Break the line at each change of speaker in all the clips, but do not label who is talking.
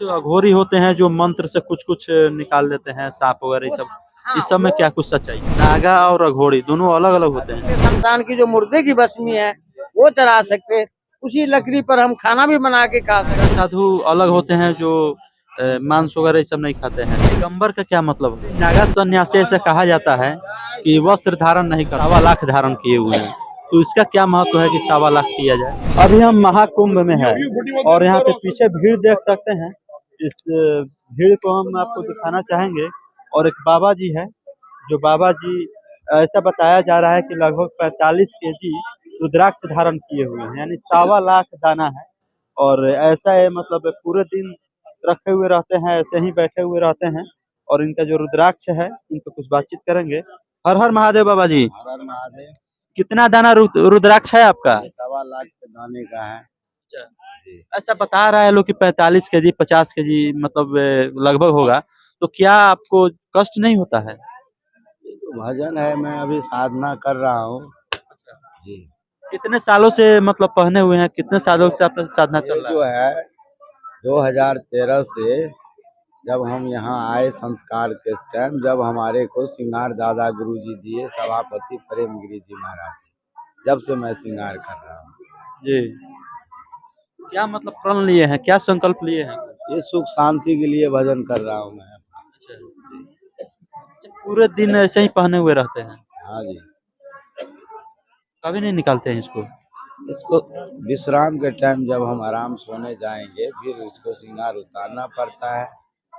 जो अघोरी होते हैं जो मंत्र से कुछ-कुछ निकाल लेते हैं सांप वगैरह ये सब, इस सब में क्या कुछ सच्चाई है? नागा और अघोरी दोनों अलग-अलग होते हैं।
शमशान की जो मुर्दे की भस्मी है वो चढ़ा सकते हैं। उसी लकड़ी पर हम खाना भी बना के खा सकते हैं।
साधु अलग होते हैं जो मांस वगैरह ये सब नहीं खाते हैं। दिगंबर का क्या मतलब है? नागा सन्यासी ऐसा कहा जाता है कि वस्त्र धारण नहीं कर 1.25 लाख धारण किए हुए हैं। तो इसका क्या महत्व है कि 1.25 लाख किया जाए? अभी हम महाकुंभ में हैं और यहाँ पे पीछे भीड़ देख सकते हैं। इस भीड़ को हम आपको दिखाना चाहेंगे और एक बाबा जी है, जो बाबा जी ऐसा बताया जा रहा है कि लगभग 45 केजी रुद्राक्ष धारण किए हुए हैं, यानी 1.25 लाख दाना है। और ऐसा है मतलब पूरे दिन रखे हुए रहते हैं, ऐसे ही बैठे हुए रहते हैं और इनका जो रुद्राक्ष है, इन पे कुछ बातचीत करेंगे। हर हर महादेव बाबा जी।
हर हर महादेव।
कितना दाना रुद्राक्ष है आपका?
1.25 लाख के दाने का है।
अच्छा। ऐसा बता रहा है लोग कि 45 केजी 50 केजी मतलब लगभग होगा। तो क्या आपको कष्ट नहीं होता है?
भजन है, मैं अभी साधना कर रहा हूँ जी।
कितने सालों से मतलब पहने हुए हैं? कितने सालों से आपका साधना
ये
चल रहा
जो
है?
है 2013 से जब हम यहाँ आए संस्कार के टाइम, जब हमारे को सिंगार दादा गुरु जी दिए, सभापति प्रेमगिरी जी महाराज, जब से मैं सिंगार कर रहा हूँ।
जी। क्या मतलब प्रण लिए हैं? क्या संकल्प लिए हैं?
ये सुख शांति के लिए भजन कर रहा हूँ मैं।
अच्छा। अच्छा, पूरे दिन ऐसे ही पहने हुए रहते हैं?
हाँ जी।
कभी नहीं निकालते हैं इसको?
इसको विश्राम के टाइम जब हम आराम सोने जाएंगे, फिर इसको श्रृंगार उतारना पड़ता है।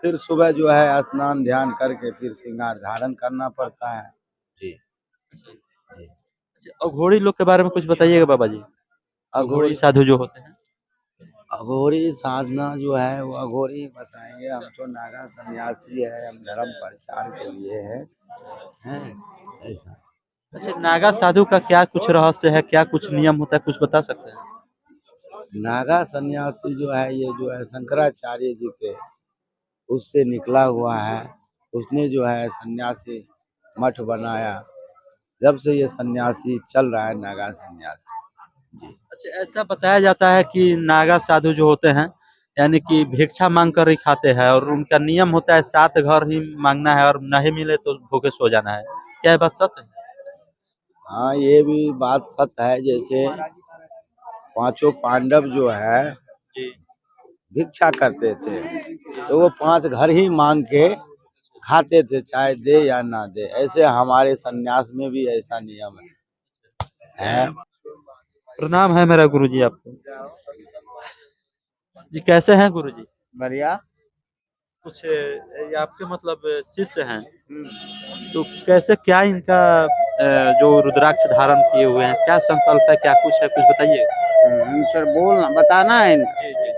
फिर सुबह जो है स्नान ध्यान करके फिर श्रृंगार धारण करना पड़ता है जी।
अच्छा।
जी।
अच्छा, अघोरी लोग के बारे में कुछ बताइएगा बाबा जी। अघोरी
अघोरी
साधु जो होते हैं।
अघोरी साधना जो है वो अघोरी बताएंगे। हम तो नागा सन्यासी है, हम धर्म प्रचार के लिए हैं ऐसा।
अच्छा, नागा साधु का क्या कुछ रहस्य है? क्या कुछ नियम होता है? कुछ बता सकते हैं?
नागा सन्यासी जो है ये जो है शंकराचार्य जी के उससे निकला हुआ है। उसने जो है सन्यासी मठ बनाया, जब से ये सन्यासी चल रहा है नागा सन्यासी जी।
अच्छा, ऐसा बताया जाता है कि नागा साधु जो होते हैं, यानी कि भिक्षा मांग कर ही खाते हैं और उनका नियम होता है 7 घर ही मांगना है और नहीं मिले तो भूखे सो जाना है। क्या ये बात सत्य है?
हाँ, ये भी बात सत्य है। जैसे पांचों पांडव जो है
जी।
भिक्षा करते थे, तो वो 5 घर ही मांग के खाते थे, चाहे दे या ना दे। ऐसे हमारे सन्यास में भी ऐसा नियम है।
प्रणाम है मेरा गुरुजी आपको। जी कैसे हैं गुरुजी?
बढ़िया।
कुछ ये आपके मतलब शिष्य हैं, तो कैसे क्या इनका जो रुद्राक्ष धारण किए हुए हैं, क्या संकल्प है, क्या कुछ है, कुछ बताइए?
सर बोलना बताना है इनका।
जी, जी, जी।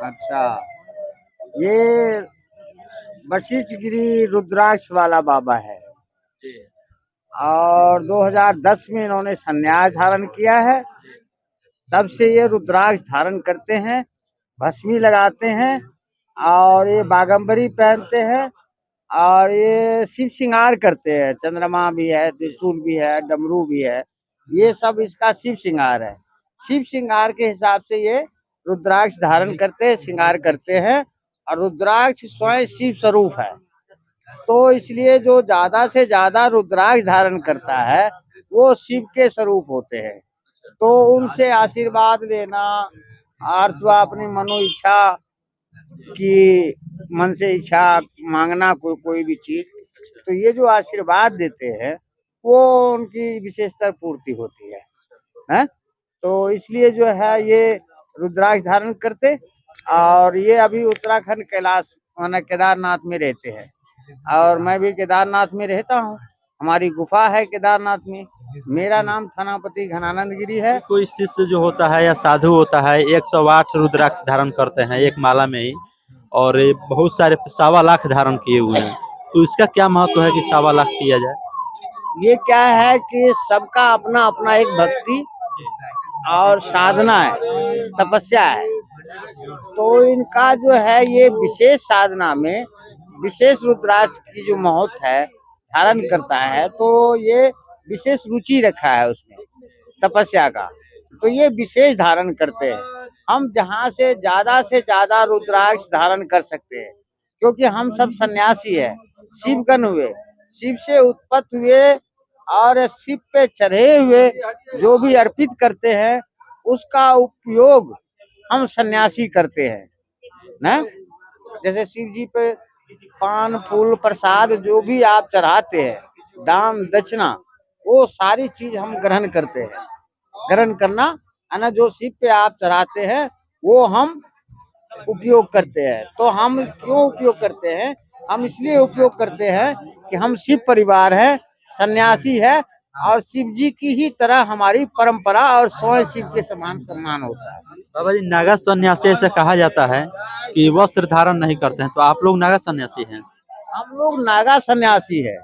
अच्छा, ये वशिष्ठ गिरी रुद्राक्ष वाला बाबा है
जी,
और 2010 में इन्होंने संन्यास धारण किया है। तब से ये रुद्राक्ष धारण करते हैं, भस्मी लगाते हैं और ये बागंबरी पहनते हैं और ये शिव श्रृंगार करते हैं। चंद्रमा भी है, त्रिशूल भी है, डमरू भी है, ये सब इसका शिव श्रृंगार है। शिव श्रृंगार के हिसाब से ये रुद्राक्ष धारण करते हैं, श्रृंगार करते हैं और रुद्राक्ष स्वयं शिव स्वरूप है। तो इसलिए जो ज्यादा से ज्यादा रुद्राक्ष धारण करता है वो शिव के स्वरूप होते हैं। तो उनसे आशीर्वाद लेना, अथवा अपनी मनो इच्छा की मन से इच्छा मांगना कोई भी चीज, तो ये जो आशीर्वाद देते हैं वो उनकी विशेषतर पूर्ति होती है। तो इसलिए जो है ये रुद्राक्ष धारण करते और ये अभी उत्तराखंड कैलाश माना केदारनाथ में रहते हैं और मैं भी केदारनाथ में रहता हूँ। हमारी गुफा है केदारनाथ में। मेरा नाम थानापति घनानंद गिरी है।
कोई शिष्य जो होता है या साधु होता है 108 रुद्राक्ष धारण करते हैं एक माला में ही, और ये बहुत सारे 1.25 लाख धारण किए हुए हैं। तो इसका क्या महत्व है कि 1.25 लाख किया जाए?
ये क्या है कि सबका अपना अपना एक भक्ति और साधना है, तपस्या है। तो इनका जो है ये विशेष साधना में विशेष रुद्राक्ष की जो महत्व है धारण करता है, तो ये विशेष रुचि रखा है उसमें तपस्या का, तो ये विशेष धारण करते हैं। हम जहाँ से ज्यादा रुद्राक्ष धारण कर सकते हैं, क्योंकि हम सब सन्यासी है, शिवगण हुए, शिव से उत्पन्न हुए और शिव पे चढ़े हुए जो भी अर्पित करते हैं उसका उपयोग हम सन्यासी करते हैं ना। जैसे शिव जी पे पान फूल प्रसाद जो भी आप चढ़ाते हैं, दान दक्षिणा, वो सारी चीज हम ग्रहण करते हैं। ग्रहण करना है ना, जो शिव पे आप चढ़ाते हैं वो हम उपयोग करते हैं। तो हम क्यों उपयोग करते हैं? हम इसलिए उपयोग करते हैं कि हम शिव परिवार है, सन्यासी है, और शिव जी की ही तरह हमारी परंपरा और स्वयं शिव के समान सम्मान होता है।
बाबा जी, नागा सन्यासी ऐसा कहा जाता है कि वस्त्र धारण नहीं करते हैं, तो आप लोग नागा सन्यासी हैं?
हम लोग नागा सन्यासी है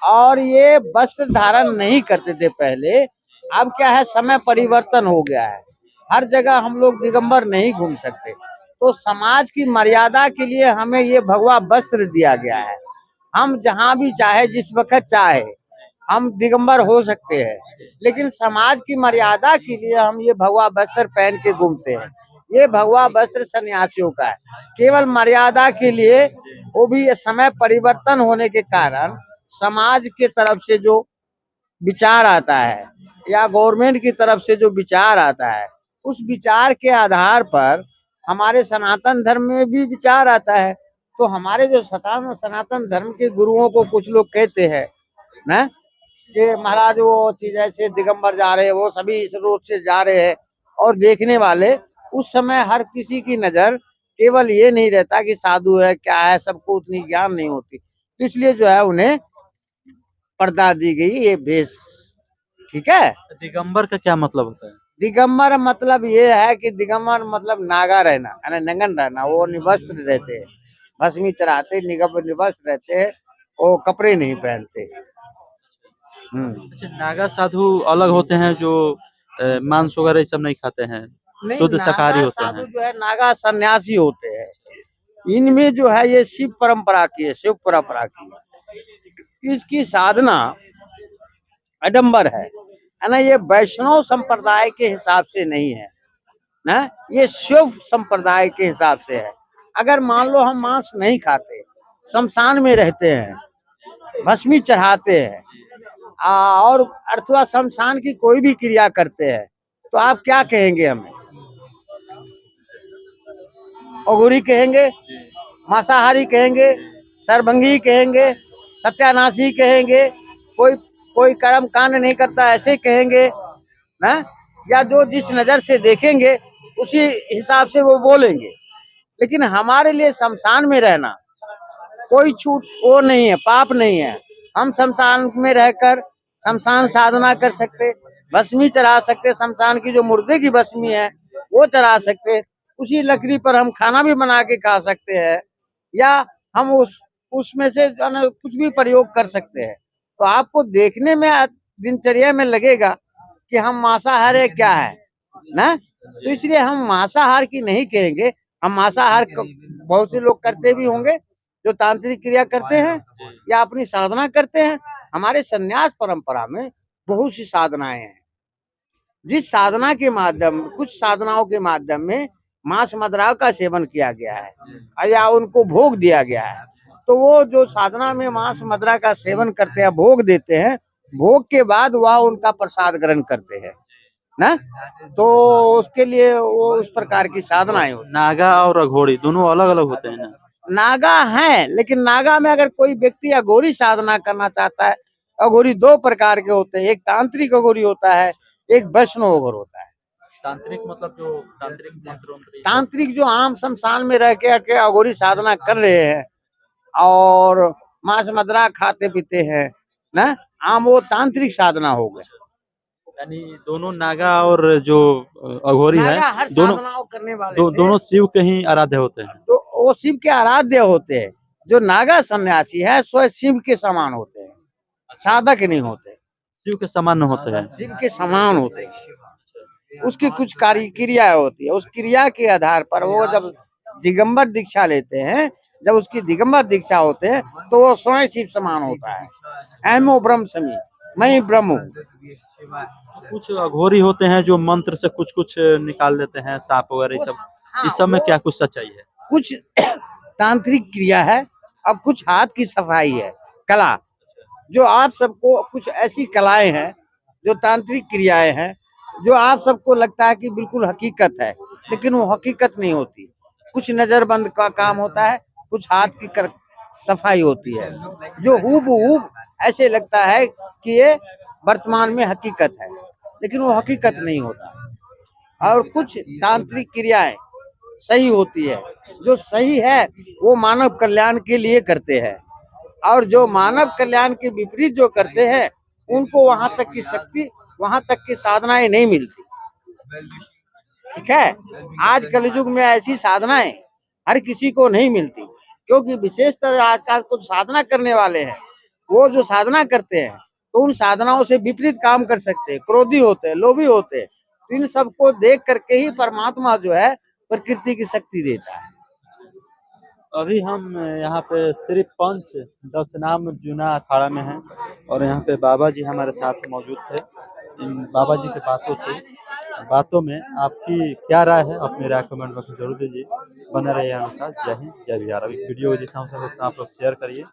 और ये वस्त्र धारण नहीं करते थे पहले। अब क्या है, समय परिवर्तन हो गया है, हर जगह हम लोग दिगंबर नहीं घूम सकते, तो समाज की मर्यादा के लिए हमें ये भगवा वस्त्र दिया गया है। हम जहाँ भी चाहे, जिस वक्त चाहे हम दिगंबर हो सकते हैं, लेकिन समाज की मर्यादा के लिए हम ये भगवा वस्त्र पहन के घूमते हैं। ये भगवा वस्त्र सन्यासियों का है, केवल मर्यादा के लिए। वो भी ये समय परिवर्तन होने के कारण समाज के तरफ से जो विचार आता है या गवर्नमेंट की तरफ से जो विचार आता है, उस विचार के आधार पर हमारे सनातन धर्म में भी विचार आता है। तो हमारे जो सनातन धर्म के गुरुओं को कुछ लोग कहते हैं ना कि महाराज वो चीज ऐसे दिगंबर जा रहे हैं, वो सभी इस रोड से जा रहे हैं, और देखने वाले उस समय हर किसी की नजर केवल ये नहीं रहता कि साधु है क्या है, सबको उतनी ज्ञान नहीं होती, तो इसलिए जो है उन्हें पर्दा दी गई ये भेष। ठीक है।
दिगंबर का क्या मतलब होता है?
दिगंबर मतलब ये है कि दिगंबर मतलब नागा रहना, यानी नंगन रहना, वो निवस्त्र रहते हैं, भस्मी चढ़ाते, निवस्त्र रहते हैं, वो कपड़े नहीं पहनते।
अच्छा, नागा साधु अलग होते हैं जो मांस वगैरह ये सब नहीं खाते हैं,
नहीं,
शुद्ध शाकाहारी
नागा
होते
साधु
हैं?
जो है नागा सन्यासी होते हैं। इनमें जो है ये शिव परंपरा की है, शिव परंपरा की, इसकी साधना आडंबर है ना। ये वैष्णव संप्रदाय के हिसाब से नहीं है ना, ये शिव संप्रदाय के हिसाब से है। अगर मान लो हम मांस नहीं खाते, शमशान में रहते हैं, भस्मी चढ़ाते हैं, और अथवा शमशान की कोई भी क्रिया करते हैं, तो आप क्या कहेंगे हमें? अघोरी कहेंगे, मांसाहारी कहेंगे, सरभंगी कहेंगे, सत्यानाशी कहेंगे, कोई कोई कर्म कांड नहीं करता ऐसे कहेंगे ना, या जो जिस नजर से देखेंगे उसी हिसाब से वो बोलेंगे। लेकिन हमारे लिए शमशान में रहना कोई छूट वो नहीं है, पाप नहीं है। हम शमशान में रहकर शमशान साधना कर सकते, भस्मी चढ़ा सकते, शमशान की जो मुर्दे की भस्मी है वो चढ़ा सकते, उसी लकड़ी पर हम खाना भी बना के खा सकते हैं, या हम उसमें से कुछ भी प्रयोग कर सकते हैं। तो आपको देखने में दिनचर्या में लगेगा कि हम मांसाहार क्या है ना, तो इसलिए हम मांसाहार की नहीं कहेंगे। हम मांसाहार बहुत से लोग करते भी होंगे जो तांत्रिक क्रिया करते हैं या अपनी साधना करते हैं। हमारे संन्यास परंपरा में बहुत सी साधनाएं हैं, जिस साधना के माध्यम, कुछ साधनाओं के माध्यम में मांस मदिरा का सेवन किया गया है या उनको भोग दिया गया है। तो वो जो साधना में मांस मदिरा का सेवन करते हैं, भोग देते हैं, भोग के बाद वह उनका प्रसाद ग्रहण करते हैं ना, तो उसके लिए वो उस प्रकार की साधनाएं होती।
नागा और अघोरी दोनों अलग अलग होते हैं ना?
नागा है, लेकिन नागा में अगर कोई व्यक्ति अघोरी साधना करना चाहता है, अघोरी दो प्रकार के होते हैं, एक तांत्रिक अघोरी होता है, एक वैष्णव अघोर होता है।
तांत्रिक मतलब जो तांत्रिक मंत्रों,
तांत्रिक जो आम शमशान में रह के अघोरी साधना कर रहे हैं और मांस मदिरा खाते पीते हैं ना, आम वो तांत्रिक साधना हो गया।
यानी दोनों नागा और जो अघोरी है,
नागा हर
दोनों
साधनाओं करने वाले
दोनों शिव के ही आराध्य होते हैं।
तो वो शिव के आराध्य होते हैं। जो नागा सन्यासी है स्वयं शिव के समान होते हैं, साधक नहीं होते,
शिव के समान होते हैं।
शिव के समान होते हैं। उसकी कुछ कार्य क्रिया होती है, उस क्रिया के आधार पर वो जब दिगंबर दीक्षा लेते हैं, जब उसकी दिगंबर दीक्षा होते हैं, तो वो स्वयं शिव समान होता है। ऐमो ब्रह्म समी, मैं ही ब्रह्म हूँ।
कुछ अघोरी होते हैं जो मंत्र से कुछ कुछ निकाल देते हैं, सांप वगैरह ये सब।
हाँ,
इस सब में क्या कुछ सच्चाई है?
कुछ तांत्रिक क्रिया है और कुछ हाथ की सफाई है, कला। जो आप सबको कुछ ऐसी कलाएं हैं, जो तांत्रिक क्रियाएं हैं, जो आप सबको लगता है कि बिल्कुल हकीकत है, लेकिन वो हकीकत नहीं होती। कुछ नजरबंद का काम होता है, कुछ हाथ की सफाई होती है, जो हूबहू ऐसे लगता है कि ये वर्तमान में हकीकत है, लेकिन वो हकीकत नहीं होता। और कुछ तांत्रिक क्रियाएं सही होती है, जो सही है वो मानव कल्याण के लिए करते हैं, और जो मानव कल्याण के विपरीत जो करते हैं उनको वहां तक की शक्ति, वहां तक की साधनाएं नहीं मिलती। ठीक है, आज कलयुग में ऐसी साधनाएं हर किसी को नहीं मिलती, क्योंकि विशेषतर आजकल कुछ साधना करने वाले हैं, वो जो साधना करते हैं तो उन साधनाओं से विपरीत काम कर सकते हैं, क्रोधी होते हैं, लोभी होते हैं। तो इन सबको देख करके ही परमात्मा जो है प्रकृति की शक्ति देता है।
अभी हम यहाँ पे श्री पंच दशनाम जूना अखाड़ा में हैं और यहाँ पे बाबा जी हमारे साथ मौजूद थे। इन बाबा जी की बातों में आपकी क्या राय है? अपनी राय कमेंट बॉक्स में जरूर दीजिए। बने रहिए हमारे साथ। जय हिंद, जय बिहार। अब इस वीडियो को जितना हो सके उतना आप लोग शेयर करिए।